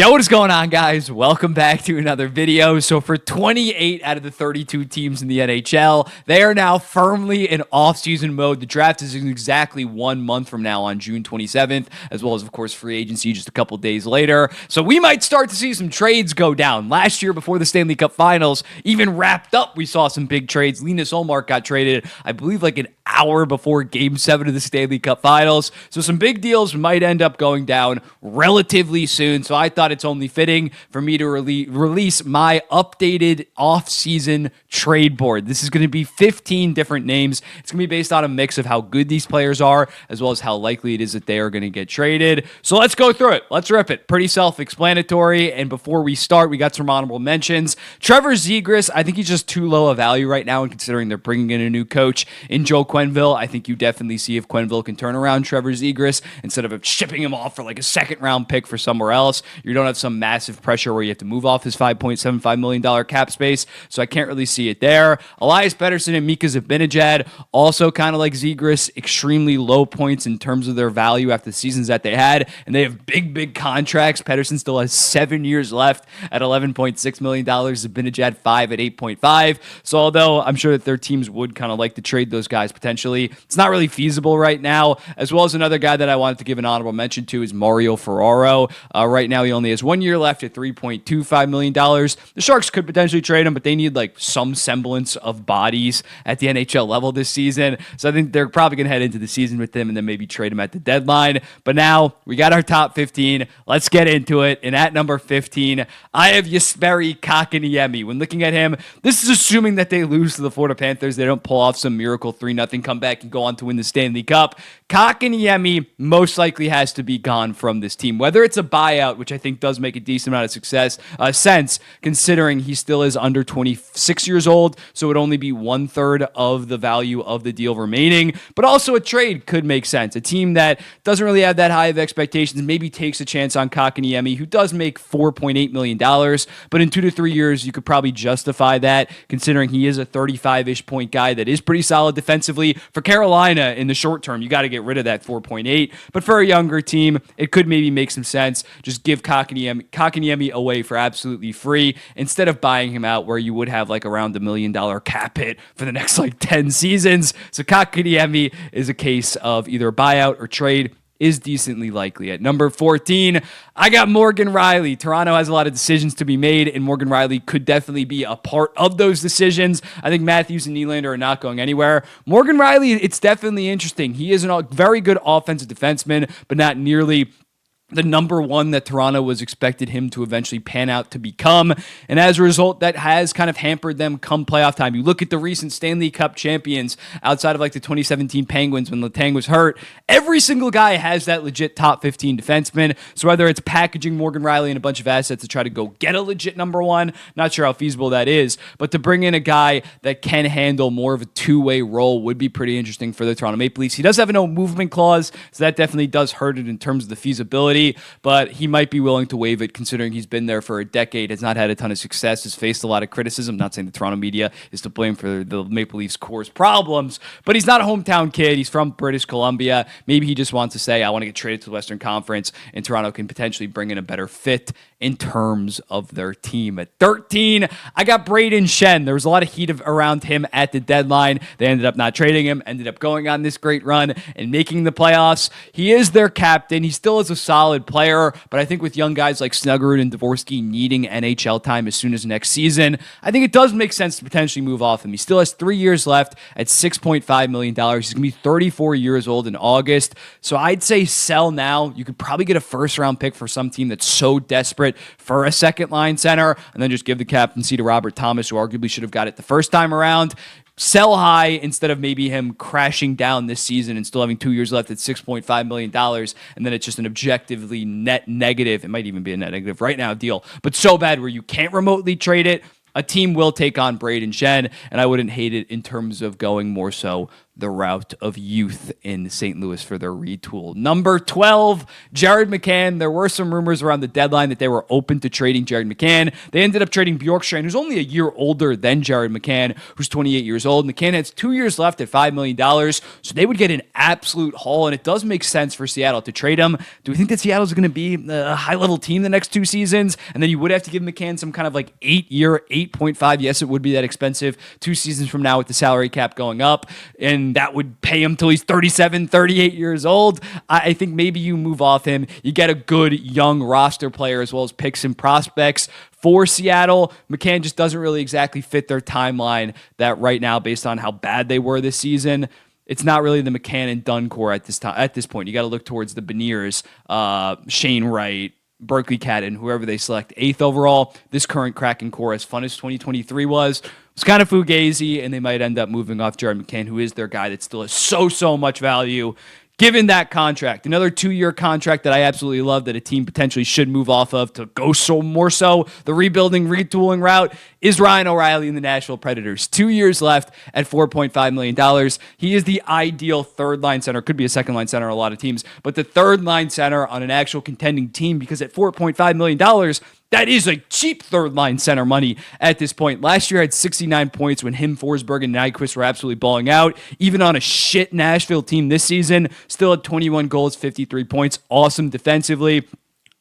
Yo, what is going on, guys? Welcome back to another video. So for 28 out of the 32 teams in the NHL, they are now firmly in off-season mode. The draft is in exactly 1 month from now on June 27th, as well as, of course, free agency just a couple days later. So we might start to see some trades go down. Last year, before the Stanley Cup Finals even wrapped up, we saw some big trades. Linus Ullmark got traded, I believe, like an hour before Game 7 of the Stanley Cup Finals. So some big deals might end up going down relatively soon. So I thought it's only fitting for me to release my updated off-season trade board. This is going to be 15 different names. It's going to be based on a mix of how good these players are, as well as how likely it is that they are going to get traded. So let's go through it. Let's rip it. Pretty self-explanatory. And before we start, we got some honorable mentions. Trevor Zegras, I think he's just too low a value right now, and considering they're bringing in a new coach in Joe Quenneville, I think you definitely see if Quenneville can turn around Trevor Zegras instead of shipping him off for like a second-round pick for somewhere else. You don't have some massive pressure where you have to move off his $5.75 million cap space, so I can't really see it there. Elias Pettersson and Mika Zibanejad, also kind of like Zegras, extremely low points in terms of their value after the seasons that they had, and they have big contracts. Pettersson still has 7 years left at $11.6 million, Zibanejad 5 at 8.5, so although I'm sure that their teams would kind of like to trade those guys potentially, it's not really feasible right now. As well as another guy that I wanted to give an honorable mention to is Mario Ferraro. Right now he only has 1 year left at $3.25 million. The Sharks could potentially trade him, but they need like some semblance of bodies at the NHL level this season. So I think they're probably going to head into the season with him and then maybe trade him at the deadline. But now we got our top 15. Let's get into it. And at number 15, I have Jesperi Kotkaniemi. When looking at him, this is assuming that they lose to the Florida Panthers. They don't pull off some miracle 3-0 comeback and go on to win the Stanley Cup. Kotkaniemi most likely has to be gone from this team. Whether it's a buyout, which I think does make a decent amount of sense, considering he still is under 26 years old, so it would only be 1/3 of the value of the deal remaining. But also a trade could make sense. A team that doesn't really have that high of expectations maybe takes a chance on Kotkaniemi, who does make $4.8 million, but in 2 to 3 years, you could probably justify that, considering he is a 35-ish point guy that is pretty solid defensively. For Carolina, in the short term, you got to get rid of that 4.8, but for a younger team, it could maybe make some sense. Just give Kotkaniemi away for absolutely free instead of buying him out where you would have like around $1 million cap hit for the next like 10 seasons. So Kotkaniemi is a case of either buyout or trade is decently likely. At number 14, I got Morgan Rielly. Toronto has a lot of decisions to be made, and Morgan Rielly could definitely be a part of those decisions. I think Matthews and Nylander are not going anywhere. Morgan Rielly, it's definitely interesting. He is a very good offensive defenseman, but not nearly the number one that Toronto was expected him to eventually pan out to become. And as a result, that has kind of hampered them come playoff time. You look at the recent Stanley Cup champions outside of like the 2017 Penguins when Letang was hurt, every single guy has that legit top 15 defenseman. So whether it's packaging Morgan Rielly and a bunch of assets to try to go get a legit number one, not sure how feasible that is, but to bring in a guy that can handle more of a two-way role would be pretty interesting for the Toronto Maple Leafs. He does have a no movement clause, so that definitely does hurt it in terms of the feasibility, but he might be willing to waive it considering he's been there for a decade, has not had a ton of success, has faced a lot of criticism. Not saying the Toronto media is to blame for the Maple Leafs core's problems, but he's not a hometown kid. He's from British Columbia. Maybe he just wants to say, I want to get traded to the Western Conference, and Toronto can potentially bring in a better fit in terms of their team. At 13, I got Brayden Schenn. There was a lot of heat around him at the deadline. They ended up not trading him, ended up going on this great run and making the playoffs. He is their captain. He still is a solid player, but I think with young guys like Snuggerud and Dvorsky needing NHL time as soon as next season, I think it does make sense to potentially move off him. He still has 3 years left at $6.5 million. He's going to be 34 years old in August, so I'd say sell now. You could probably get a first-round pick for some team that's so desperate for a second-line center, and then just give the captaincy to Robert Thomas, who arguably should have got it the first time around. Sell high instead of maybe him crashing down this season and still having 2 years left at $6.5 million, and then it's just an objectively net negative. It might even be a net negative right now deal, but so bad where you can't remotely trade it. A team will take on Brayden Schenn, and I wouldn't hate it in terms of going more so the route of youth in St. Louis for their retool. Number 12, Jared McCann. There were some rumors around the deadline that they were open to trading Jared McCann. They ended up trading Bjorkstrand, who's only a year older than Jared McCann, who's 28 years old. McCann has 2 years left at $5 million, so they would get an absolute haul, and it does make sense for Seattle to trade him. Do we think that Seattle's going to be a high-level team the next 2 seasons? And then you would have to give McCann some kind of like 8-year, 8.5. Yes, it would be that expensive 2 seasons from now with the salary cap going up, and that would pay him till he's 37, 38 years old. I think maybe you move off him. You get a good young roster player as well as picks and prospects for Seattle. McCann just doesn't really exactly fit their timeline that right now, based on how bad they were this season. It's not really the McCann and Dunn core at this time. At this point, you got to look towards the Beniers, Shane Wright, Berkeley Catton, whoever they select 8th overall. This current Kraken core, as fun as 2023 was kind of fugazi, and they might end up moving off Jared McCann, who is their guy that still has so much value given that contract. Another 2-year contract that I absolutely love that a team potentially should move off of to go more so the rebuilding, retooling route is Ryan O'Reilly in the Nashville Predators. 2 years left at $4.5 million. He is the ideal third-line center. Could be a second-line center on a lot of teams, but the third-line center on an actual contending team, because at $4.5 million, that is a cheap third-line center money at this point. Last year had 69 points when him, Forsberg, and Nyquist were absolutely balling out. Even on a shit Nashville team this season, still had 21 goals, 53 points. Awesome defensively.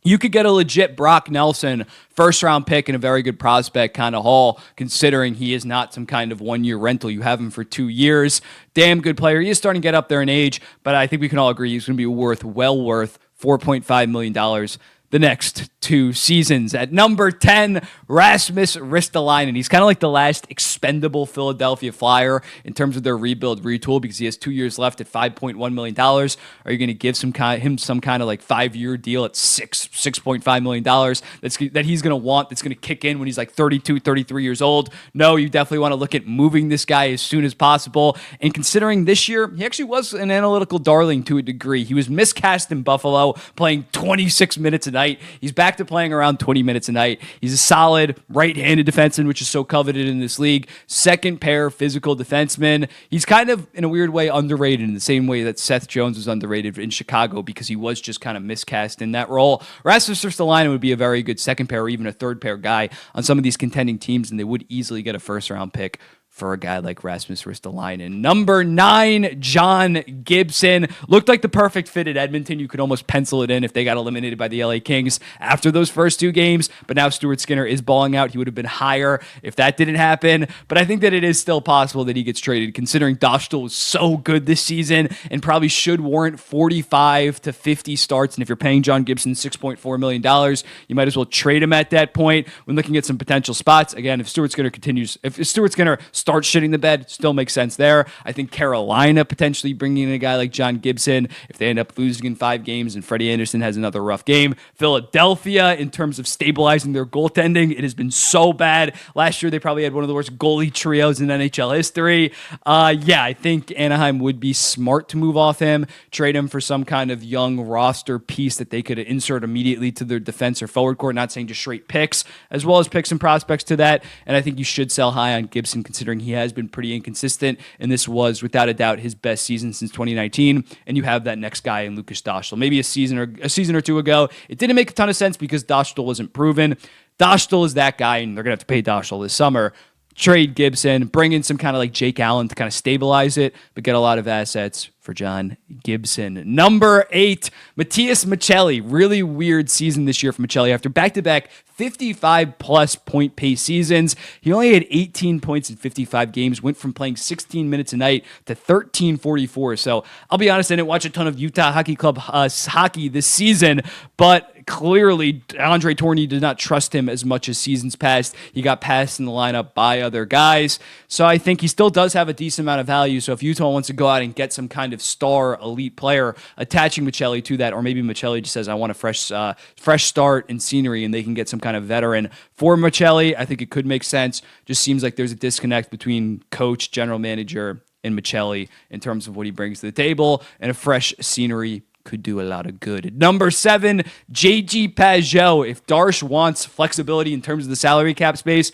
You could get a legit Brock Nelson first-round pick and a very good prospect kind of haul, considering he is not some kind of 1-year rental. You have him for 2 years. Damn good player. He is starting to get up there in age, but I think we can all agree he's going to be well worth $4.5 million the next 2 seasons. At number 10, Rasmus Ristolainen. He's kind of like the last expendable Philadelphia Flyer in terms of their rebuild retool, because he has 2 years left at $5.1 million. Are you going to give him some kind of like 5-year deal at $6.5 million that he's going to want, that's going to kick in when he's like 32, 33 years old? No, you definitely want to look at moving this guy as soon as possible. And considering this year, he actually was an analytical darling to a degree. He was miscast in Buffalo, playing 26 minutes a night. He's back to playing around 20 minutes a night. He's a solid right-handed defenseman, which is so coveted in this league. Second pair physical defenseman. He's kind of, in a weird way, underrated in the same way that Seth Jones was underrated in Chicago, because he was just kind of miscast in that role. Rasmus Ristolainen would be a very good second pair or even a third pair guy on some of these contending teams, and they would easily get a first-round pick for a guy like Rasmus Ristolainen. Number 9, John Gibson. Looked like the perfect fit at Edmonton. You could almost pencil it in if they got eliminated by the LA Kings after those first 2 games. But now Stuart Skinner is balling out. He would have been higher if that didn't happen. But I think that it is still possible that he gets traded, considering Dostal was so good this season and probably should warrant 45 to 50 starts. And if you're paying John Gibson $6.4 million, you might as well trade him at that point when looking at some potential spots. Again, if Stuart Skinner starts shitting the bed, still makes sense there. I think Carolina potentially bringing in a guy like John Gibson if they end up losing in 5 games and Freddie Anderson has another rough game. Philadelphia, in terms of stabilizing their goaltending, it has been so bad. Last year, they probably had one of the worst goalie trios in NHL history. I think Anaheim would be smart to move off him, trade him for some kind of young roster piece that they could insert immediately to their defense or forward court, not saying just straight picks, as well as picks and prospects to that. And I think you should sell high on Gibson, considering he has been pretty inconsistent, and this was without a doubt his best season since 2019. And you have that next guy in Lucas Dostal. Maybe a season or 2 ago, it didn't make a ton of sense because Dostal wasn't proven. Dostal is that guy, and they're gonna have to pay Dostal this summer. Trade Gibson, bring in some kind of like Jake Allen to kind of stabilize it, but get a lot of assets for John Gibson. Number 8, Matias Maccelli. Really weird season this year for Maccelli. After back-to-back 55-plus point pace seasons, he only had 18 points in 55 games, went from playing 16 minutes a night to 13:44. So I'll be honest, I didn't watch a ton of Utah Hockey Club hockey this season, but clearly Andre Tourigny did not trust him as much as seasons past. He got passed in the lineup by other guys. So I think he still does have a decent amount of value. So if Utah wants to go out and get some kind of star elite player, attaching Maccelli to that, or maybe Maccelli just says, I want a fresh start and scenery, and they can get some kind of veteran for Maccelli, I think it could make sense. Just seems like there's a disconnect between coach, general manager, and Maccelli in terms of what he brings to the table, and a fresh scenery could do a lot of good. Number 7, JG Pageau. If Darsh wants flexibility in terms of the salary cap space,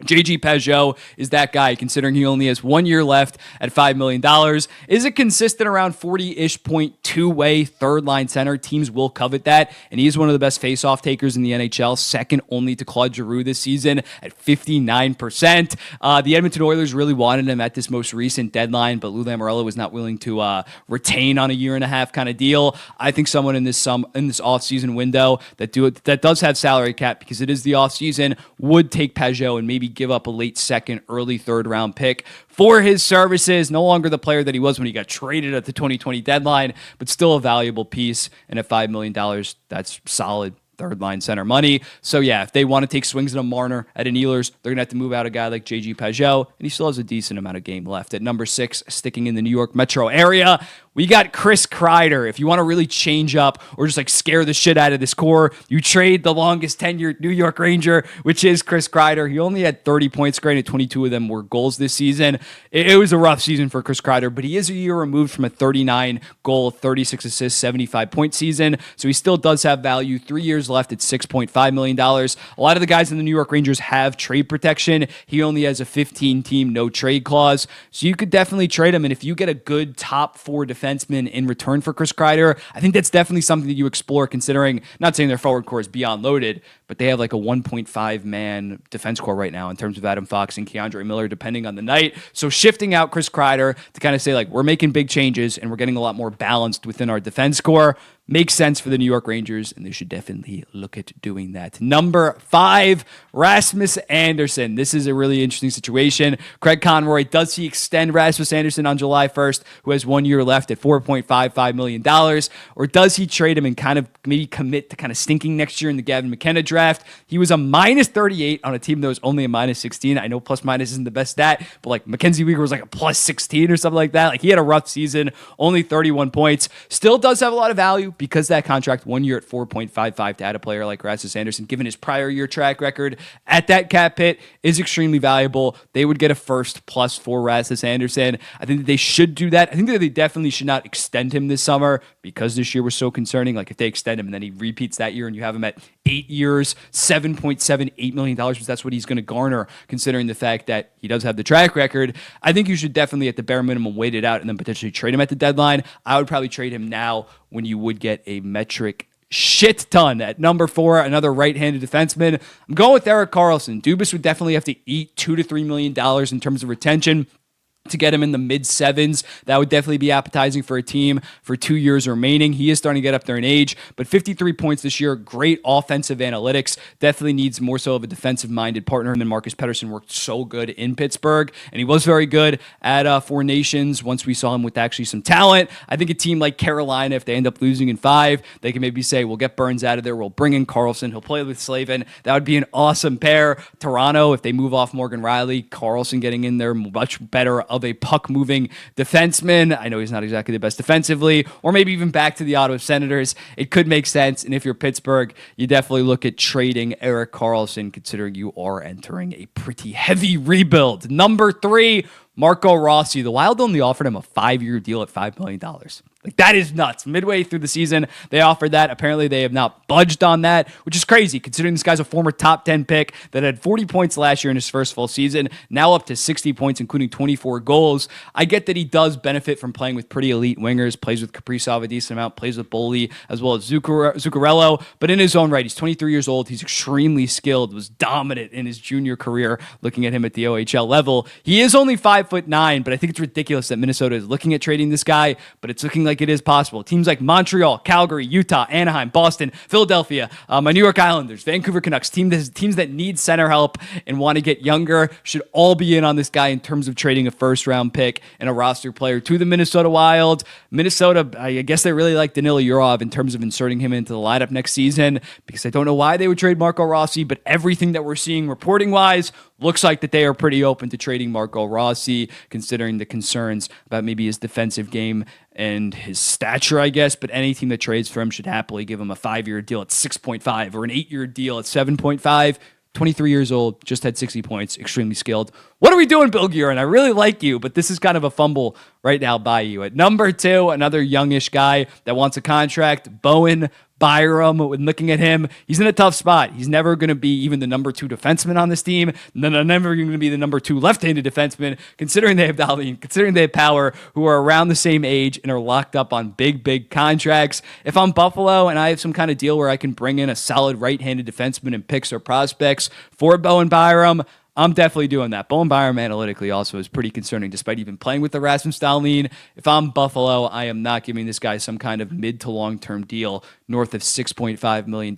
JG Pageau is that guy, considering he only has 1 year left at $5 million. Is a consistent around 40-ish point two-way third-line center. Teams will covet that, and he's one of the best face-off takers in the NHL, second only to Claude Giroux this season at 59%. The Edmonton Oilers really wanted him at this most recent deadline, but Lou Lamoriello was not willing to retain on a year-and-a-half kind of deal. I think someone in this offseason window that does have salary cap, because it is the offseason, would take Pageau and maybe give up a late second, early third round pick for his services. No longer the player that he was when he got traded at the 2020 deadline, but still a valuable piece. And at $5 million, that's solid third line center money. So yeah, if they want to take swings at a Marner, at an Ehlers, they're going to have to move out a guy like JG Pageau, and he still has a decent amount of game left. At number 6, sticking in the New York metro area, we got Chris Kreider. If you want to really change up or just like scare the shit out of this core, you trade the longest tenured New York Ranger, which is Chris Kreider. He only had 30 points, granted 22 of them were goals this season. It was a rough season for Chris Kreider, but he is a year removed from a 39 goal, 36 assists, 75 point season. So he still does have value. 3 years left at $6.5 million. A lot of the guys in the New York Rangers have trade protection. He only has a 15-team no trade clause. So you could definitely trade him. And if you get a good top 4 defenseman in return for Chris Kreider, I think that's definitely something that you explore, considering, not saying their forward core is beyond loaded, but they have like a 1.5 man defense core right now in terms of Adam Fox and Keandre Miller, depending on the night. So shifting out Chris Kreider to kind of say, like, we're making big changes and we're getting a lot more balanced within our defense core makes sense for the New York Rangers, and they should definitely look at doing that. Number 5, Rasmus Andersson. This is a really interesting situation. Craig Conroy, does he extend Rasmus Andersson on July 1st, who has 1 year left at $4.55 million, or does he trade him and kind of maybe commit to kind of stinking next year in the Gavin McKenna draft? He was a minus 38 on a team that was only a minus 16. I know plus minus isn't the best stat, but like Mackenzie Weegar was like a plus 16 or something like that. Like, he had a rough season, only 31 points. Still does have a lot of value, because that contract 1 year at 4.55 to add a player like Rasmus Andersson, given his prior year track record at that cap hit, is extremely valuable. They would get a first plus for Rasmus Andersson. I think that they should do that. I think that they definitely should not extend him this summer, because this year was so concerning. Like, if they extend him and then he repeats that year and you have him at 8 years, $7.78 million, because that's what he's going to garner, considering the fact that he does have the track record. I think you should definitely, at the bare minimum, wait it out and then potentially trade him at the deadline. I would probably trade him now, when you would get a metric shit ton. At number 4, another right-handed defenseman, I'm going with Erik Karlsson. Dubas would definitely have to eat $2 to $3 million in terms of retention to get him in the mid-7s. That would definitely be appetizing for a team for 2 years remaining. He is starting to get up there in age, but 53 points this year, great offensive analytics, definitely needs more so of a defensive-minded partner. Him and Marcus Pettersson worked so good in Pittsburgh, and he was very good at Four Nations once we saw him with actually some talent. I think a team like Carolina, if they end up losing in 5, they can maybe say, we'll get Burns out of there, we'll bring in Karlsson, he'll play with Slavin. That would be an awesome pair. Toronto, if they move off Morgan Riley, Karlsson getting in there, much better of a puck-moving defenseman. I know he's not exactly the best defensively, or maybe even back to the Ottawa Senators. It could make sense, and if you're Pittsburgh, you definitely look at trading Erik Karlsson, considering you are entering a pretty heavy rebuild. Number 3, Marco Rossi. The Wild only offered him a 5-year deal at $5 million. Like, that is nuts. Midway through the season, they offered that. Apparently, they have not budged on that, which is crazy, considering this guy's a former top 10 pick that had 40 points last year in his first full season, now up to 60 points, including 24 goals. I get that he does benefit from playing with pretty elite wingers, plays with Kaprizov a decent amount, plays with Boley, as well as Zuccarello, but in his own right, he's 23 years old. He's extremely skilled, was dominant in his junior career, looking at him at the OHL level. He is only 5'9", but I think it's ridiculous that Minnesota is looking at trading this guy, but it's looking like it is possible. Teams like Montreal, Calgary, Utah, Anaheim, Boston, Philadelphia, my New York Islanders, Vancouver Canucks, teams that need center help and want to get younger should all be in on this guy in terms of trading a first-round pick and a roster player to the Minnesota Wild. Minnesota, I guess they really like Danila Yurov in terms of inserting him into the lineup next season, because I don't know why they would trade Marco Rossi, but everything that we're seeing reporting-wise looks like that they are pretty open to trading Marco Rossi, considering the concerns about maybe his defensive game and his stature, I guess. But any team that trades for him should happily give him a 5-year deal at 6.5 or an 8-year deal at 7.5. 23 years old, just had 60 points, extremely skilled. What are we doing, Bill Guerin? I really like you, but this is kind of a fumble right now by you. At number 2, another youngish guy that wants a contract, Bowen Byram, when looking at him, he's in a tough spot. He's never going to be even the number 2 defenseman on this team. Never going to be the number 2 left-handed defenseman, considering they have Dahlin, considering they have Power, who are around the same age and are locked up on big contracts. If I'm Buffalo and I have some kind of deal where I can bring in a solid right-handed defenseman and picks or prospects for Bowen Byram, I'm definitely doing that. Bowen Byram analytically also is pretty concerning, despite even playing with the Rasmus Dahlin. If I'm Buffalo, I am not giving this guy some kind of mid to long-term deal north of $6.5 million.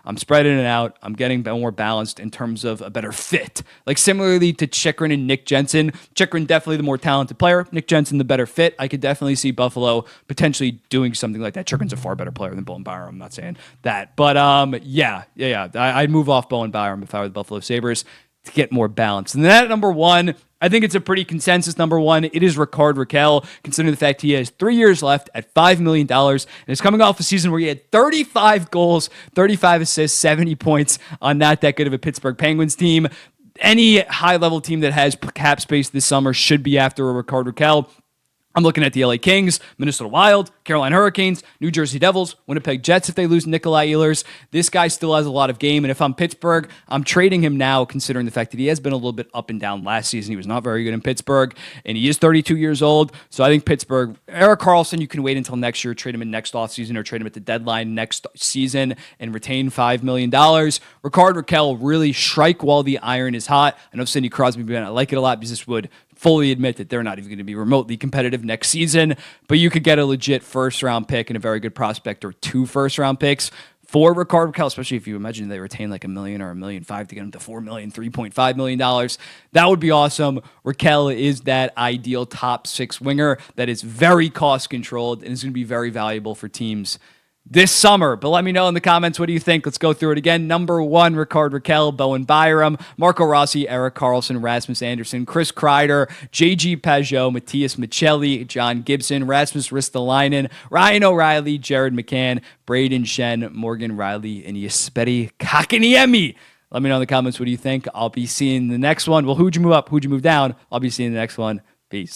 I'm spreading it out. I'm getting more balanced in terms of a better fit. Like similarly to Chychrun and Nick Jensen. Chychrun definitely the more talented player. Nick Jensen the better fit. I could definitely see Buffalo potentially doing something like that. Chychrun's a far better player than Bowen Byram. I'm not saying that. But yeah. I'd move off Bowen Byram if I were the Buffalo Sabres to get more balance. And then at number 1, I think it's a pretty consensus number 1. It is Rickard Rakell, considering the fact he has 3 years left at $5 million and is coming off a season where he had 35 goals, 35 assists, 70 points on not that good of a Pittsburgh Penguins team. Any high-level team that has cap space this summer should be after a Rickard Rakell. I'm looking at the LA Kings, Minnesota Wild, Carolina Hurricanes, New Jersey Devils, Winnipeg Jets if they lose Nikolai Ehlers. This guy still has a lot of game, and if I'm Pittsburgh, I'm trading him now considering the fact that he has been a little bit up and down last season. He was not very good in Pittsburgh, and he is 32 years old, so I think Pittsburgh, Erik Karlsson, you can wait until next year, trade him in next offseason, or trade him at the deadline next season and retain $5 million. Rickard Rakell, really strike while the iron is hot. I know Sidney Crosby, I like it a lot because this would fully admit that they're not even going to be remotely competitive next season, but you could get a legit first-round pick and a very good prospect, or 2 first-round picks for Rickard Rakell, especially if you imagine they retain like $1 million or $1.5 million to get him to $4 million, $3.5 million. That would be awesome. Rakell is that ideal top 6 winger that is very cost-controlled and is going to be very valuable for teams this summer. But let me know in the comments, what do you think? Let's go through it again. Number 1, Rickard Rakell, Bowen Byram, Marco Rossi, Erik Karlsson, Rasmus Andersson, Chris Kreider, JG Pageau, Matias Maccelli, John Gibson, Rasmus Ristolainen, Ryan O'Reilly, Jared McCann, Brayden Schenn, Morgan Rielly, and Jesperi Kotkaniemi. Let me know in the comments, what do you think? I'll be seeing the next one. Well, who'd you move up? Who'd you move down? I'll be seeing the next one.